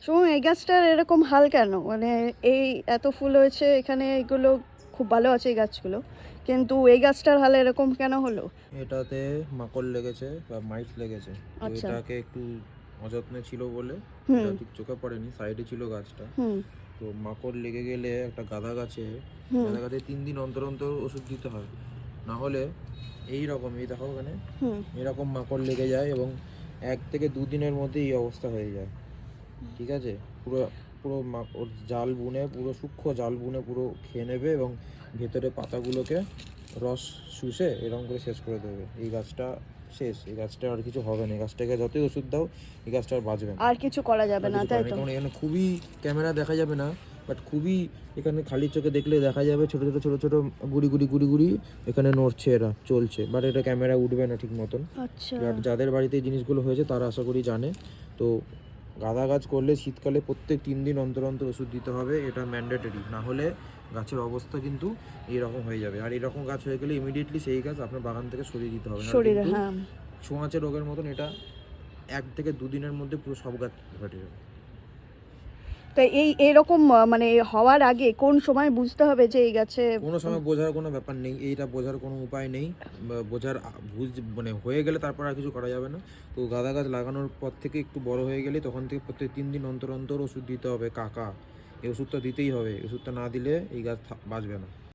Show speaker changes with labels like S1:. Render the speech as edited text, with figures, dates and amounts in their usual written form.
S1: শুনুন, এই গাছটার এরকম হাল কেন? মানে এই এত ফুল হয়েছে এখানে, এগুলো খুব ভালো আছে এই গাছগুলো, কিন্তু এই গাছটার হাল এরকম কেন হলো?
S2: এটাতে মাকড় লেগেছে বা মাইট লেগেছে। তো
S1: আচ্ছা।
S2: এটাকে একটু অযত্নে ছিল বলে
S1: হুম।
S2: এটা ঠিক চোখে পড়েনি, সাইডে ছিল গাছটা।
S1: হুম।
S2: তো মাকড় লেগে গেলে একটা
S1: হুম।
S2: গাঁদা গাছে 3 দিন অন্তর অন্তর ওষুধ দিতে হয়। না হলে এই রকম, এই দেখো ওখানে
S1: হুম।
S2: এরকম মাকড় লেগে যায় এবং 1 থেকে 2 দিনের মধ্যে এই অবস্থা হয়ে যায়। ঠিক আছে? পুরো পুরো ওর জাল বুনে, পুরো সূক্ষ্ম জাল বুনে পুরো খেয়ে নেবে এবং ভেতরে পাতাগুলোকে রস শুষে এরকম করে শেষ করে দেবে। এই গাছটা শেষ। এই গাছটা আর কিছু হবে না। এই গাছটাকে যতই ওষুধ দাও, এই গাছটা আর বাঁচবে না।
S1: আর কিছু করা যাবে
S2: আর
S1: না,
S2: কিছু
S1: তাই
S2: করে না।
S1: তো?
S2: কারণ এখানে খুবই, ক্যামেরা দেখা যাবে না, বাট খুবই এখানে খালি চোখে দেখলে দেখা যাবে ছোট ছোট গুড়ি এখানে নড়ছে, এরা চলছে। বাট এটা ক্যামেরা উঠবে না ঠিক মতন।
S1: আচ্ছা।
S2: বাট যাদের বাড়িতে এই জিনিসগুলো হয়েছে তারা আশা করি জানে। তো গাঁদা গাছ করলে শীতকালে প্রত্যেক 3 দিন অন্তর অন্তর ওষুধ দিতে হবে, এটা ম্যান্ডেটরি। না হলে গাছের অবস্থা কিন্তু এইরকম হয়ে যাবে। আর এরকম গাছ হয়ে গেলে ইমিডিয়েটলি সেই গাছ আপনার বাগান থেকে সরিয়ে দিতে হবে। নাহলে
S1: শরীরে,
S2: কিন্তু
S1: হ্যাঁ।
S2: ছোঁয়াচে রোগের মতন এটা 1 থেকে 2 দিনের মধ্যে পুরো সব গাছ ঘটে যাবে।
S1: তো এরকম মানে হওয়ার আগে কোন সময় বুঝতে হবে যে এই গাছে?
S2: কোনো সময় বোঝার কোনো ব্যাপার নেই। এইটা বোঝার কোনো উপায় নেই। বা বোঝার মানে হয়ে গেলে তারপর আর কিছু করা যাবে না। তো গাঁদা গাছ লাগানোর পর থেকে একটু বড় হয়ে গেলে তখন থেকে প্রত্যেক 3 দিন অন্তর অন্তর ওষুধ দিতে হবে। এই ওষুধটা দিতেই হবে। এই ওষুধটা না দিলে এই গাছ বাঁচবে না।